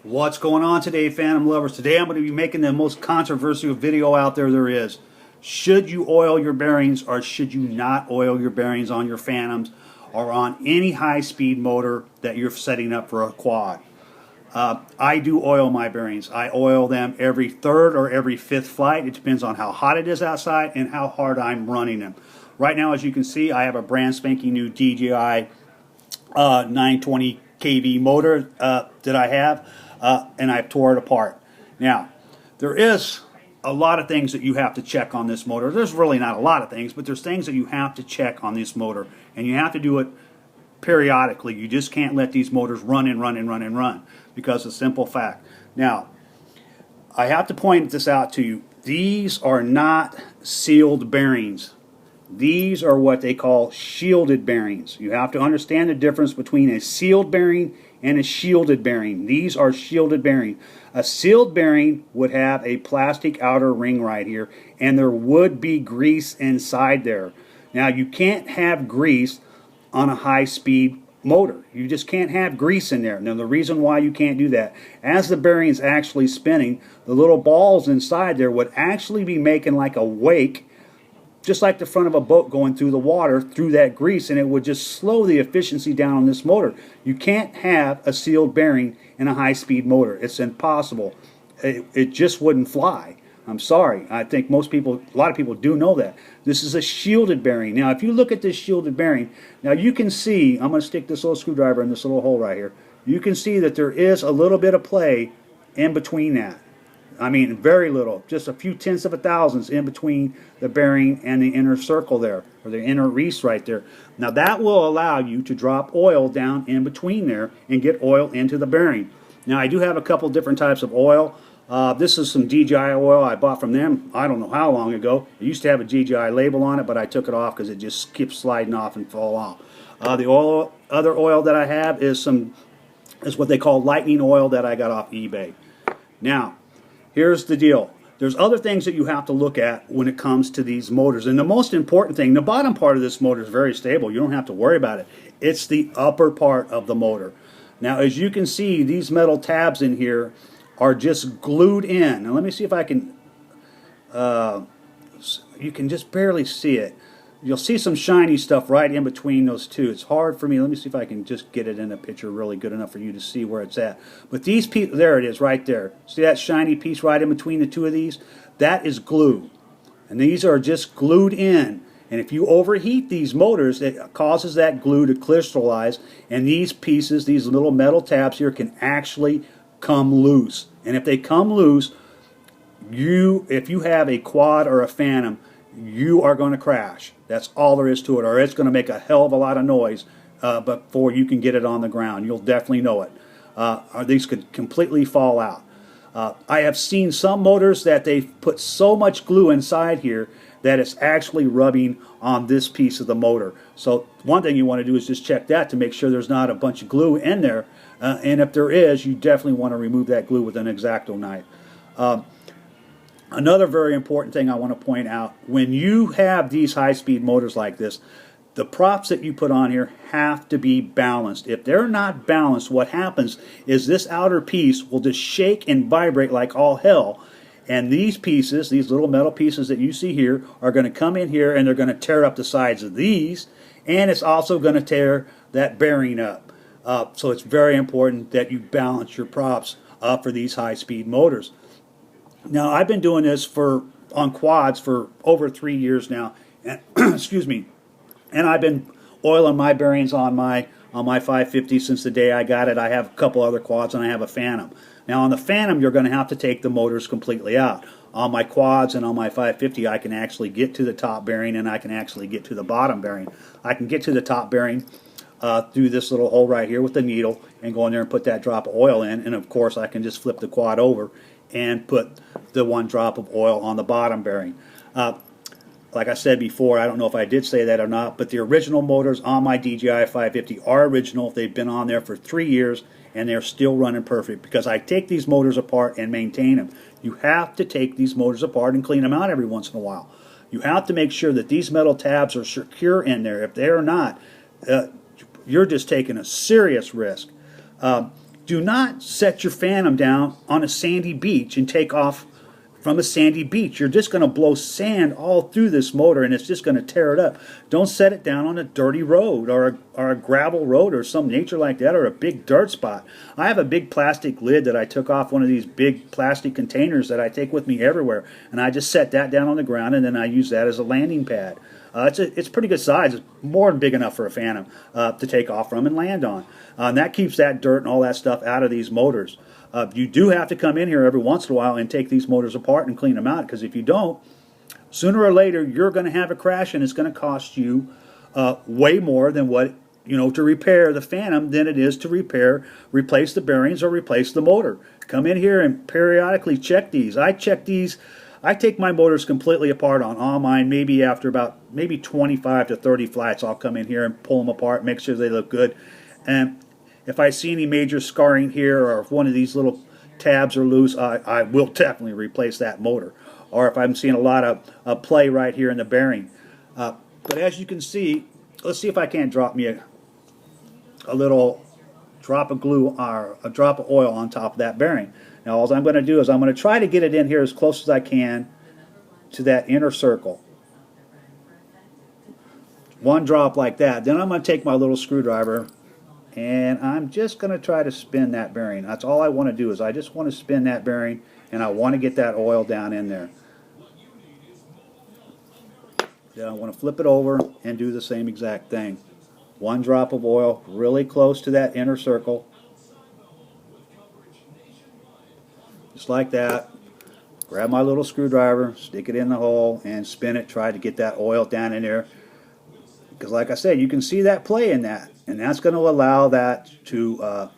What's going on today, Phantom lovers? Today I'm going to be making the most controversial video out there is. Should you oil your bearings or should you not oil your bearings on your Phantoms or on any high-speed motor that you're setting up for a quad? I do oil my bearings. I oil them every third or every fifth flight. It depends on how hot it is outside and how hard I'm running them. Right now, as you can see, I have a brand spanking new DJI 920 kV motor that I have, and I've tore it apart. Now, there is a lot of things that you have to check on this motor. There's really not a lot of things, but there's things that you have to check on this motor, and you have to do it periodically. You just can't let these motors run and run and run and run because of the simple fact. Now, I have to point this out to you. These are not sealed bearings. These are what they call shielded bearings. You have to understand the difference between a sealed bearing and a shielded bearing. These are shielded bearings. A sealed bearing would have a plastic outer ring right here, and there would be grease inside there. Now, you can't have grease on a high-speed motor. You just can't have grease in there. Now, the reason why you can't do that, as the bearing is actually spinning, the little balls inside there would actually be making like a wake, just like the front of a boat going through the water through that grease, and it would just slow the efficiency down on this motor. You can't have a sealed bearing in a high-speed motor. It's impossible. It just wouldn't fly. I'm sorry. I think a lot of people do know that. This is a shielded bearing. Now, if you look at this shielded bearing, now you can see, I'm going to stick this little screwdriver in this little hole right here. You can see that there is a little bit of play in between that. I mean, very little, just a few tenths of a thousandths in between the bearing and the inner circle there, or the inner reese right there. Now, that will allow you to drop oil down in between there and get oil into the bearing. Now, I do have a couple different types of oil. This is some DJI oil I bought from them, I don't know how long ago. It used to have a DJI label on it, but I took it off because it just keeps sliding off and fall off. The other oil that I have is what they call lightning oil that I got off eBay. Now, here's the deal. There's other things that you have to look at when it comes to these motors. And the most important thing, the bottom part of this motor is very stable. You don't have to worry about it. It's the upper part of the motor. Now, as you can see, these metal tabs in here are just glued in. Now, let me see if I can, you can just barely see it. You'll see some shiny stuff right in between those two. It's hard for me. Let me see if I can just get it in a picture really good enough for you to see where it's at. But these pieces, there it is right there. See that shiny piece right in between the two of these? That is glue. And these are just glued in. And if you overheat these motors, it causes that glue to crystallize. And these pieces, these little metal tabs here, can actually come loose. And if they come loose, if you have a quad or a Phantom, you are going to crash. That's all there is to it, or it's going to make a hell of a lot of noise before you can get it on the ground. You'll definitely know it. Or these could completely fall out. I have seen some motors that they've put so much glue inside here that it's actually rubbing on this piece of the motor. So one thing you want to do is just check that to make sure there's not a bunch of glue in there. And if there is, you definitely want to remove that glue with an X-Acto knife. Another very important thing I want to point out, when you have these high-speed motors like this, the props that you put on here have to be balanced. If they're not balanced, what happens is this outer piece will just shake and vibrate like all hell. And these pieces, these little metal pieces that you see here, are going to come in here and they're going to tear up the sides of these, and it's also going to tear that bearing up. So it's very important that you balance your props for these high-speed motors. Now, I've been doing this on quads for over 3 years now, and, excuse me, and I've been oiling my bearings on my 550 since the day I got it. I have a couple other quads, and I have a Phantom. Now, on the Phantom, you're going to have to take the motors completely out. On my quads and on my 550, I can actually get to the top bearing, and I can actually get to the bottom bearing. I can get to the top bearing through this little hole right here with the needle and go in there and put that drop of oil in, and of course, I can just flip the quad over and put the one drop of oil on the bottom bearing. Like I said before, I don't know if I did say that or not, but the original motors on my DJI 550 are original. They've been on there for 3 years, and they're still running perfect because I take these motors apart and maintain them. You have to take these motors apart and clean them out every once in a while. You have to make sure that these metal tabs are secure in there. If they're not, you're just taking a serious risk. Do not set your Phantom down on a sandy beach and take off from a sandy beach. You're just going to blow sand all through this motor and it's just going to tear it up. Don't set it down on a dirty road or a gravel road or some nature like that, or a big dirt spot. I have a big plastic lid that I took off one of these big plastic containers that I take with me everywhere, and I just set that down on the ground and then I use that as a landing pad. It's pretty good size. It's more than big enough for a Phantom to take off from and land on. And that keeps that dirt and all that stuff out of these motors. You do have to come in here every once in a while and take these motors apart and clean them out, because if you don't, sooner or later you're going to have a crash, and it's going to cost you way more than what, to repair the Phantom than it is to replace the bearings or replace the motor. Come in here and periodically check these. I check these. I take my motors completely apart on all mine. Maybe after about 25 to 30 flights, I'll come in here and pull them apart, make sure they look good. And if I see any major scarring here, or if one of these little tabs are loose, I will definitely replace that motor. Or if I'm seeing a lot of play right here in the bearing. But as you can see, let's see if I can't drop me a little drop of glue or a drop of oil on top of that bearing. Now all I'm going to do is I'm going to try to get it in here as close as I can to that inner circle. One drop like that. Then I'm going to take my little screwdriver and I'm just going to try to spin that bearing. That's all I want to do, is I just want to spin that bearing, and I want to get that oil down in there. Then I want to flip it over and do the same exact thing. One drop of oil really close to that inner circle. Just like that. Grab my little screwdriver, stick it in the hole, and spin it. Try to get that oil down in there. Because like I said, you can see that play in that. And that's going to allow that to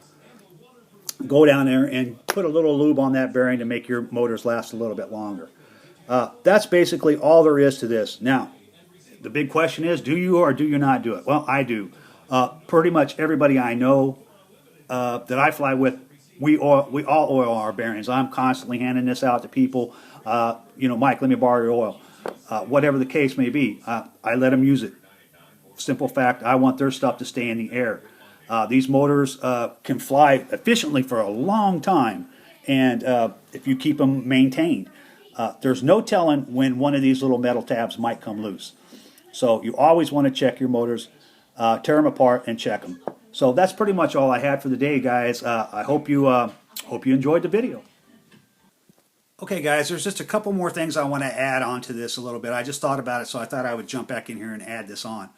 go down there and put a little lube on that bearing to make your motors last a little bit longer. That's basically all there is to this. Now, the big question is, do you or do you not do it? Well, I do. Pretty much everybody I know that I fly with, we all oil our bearings. I'm constantly handing this out to people. Mike, let me borrow your oil. Whatever the case may be, I let them use it. Simple fact, I want their stuff to stay in the air. These motors can fly efficiently for a long time, and if you keep them maintained. There's no telling when one of these little metal tabs might come loose. So you always want to check your motors, tear them apart, and check them. So that's pretty much all I had for the day, guys. I hope you enjoyed the video. Okay, guys, there's just a couple more things I want to add on to this a little bit. I just thought about it, so I thought I would jump back in here and add this on.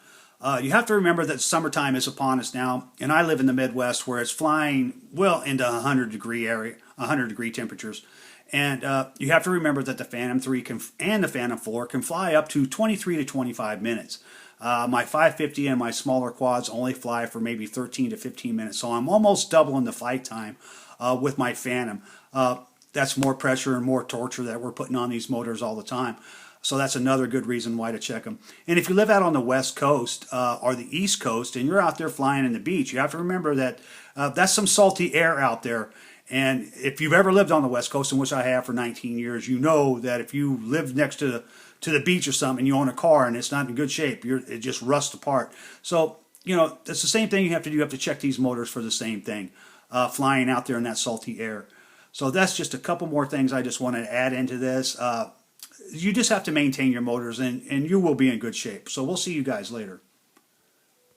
You have to remember that summertime is upon us now, and I live in the Midwest where it's flying well into 100-degree temperatures. And you have to remember that the Phantom 3 and the Phantom 4 can fly up to 23 to 25 minutes. My 550 and my smaller quads only fly for maybe 13 to 15 minutes, so I'm almost doubling the flight time with my Phantom. That's more pressure and more torture that we're putting on these motors all the time. So that's another good reason why to check them. And if you live out on the West Coast or the East Coast and you're out there flying in the beach, you have to remember that that's some salty air out there. And if you've ever lived on the West Coast, in which I have for 19 years, you know that if you live next to the beach or something and you own a car and it's not in good shape, it just rusts apart. So, it's the same thing you have to do. You have to check these motors for the same thing, flying out there in that salty air. So that's just a couple more things I just wanted to add into this. You just have to maintain your motors, and you will be in good shape. So we'll see you guys later.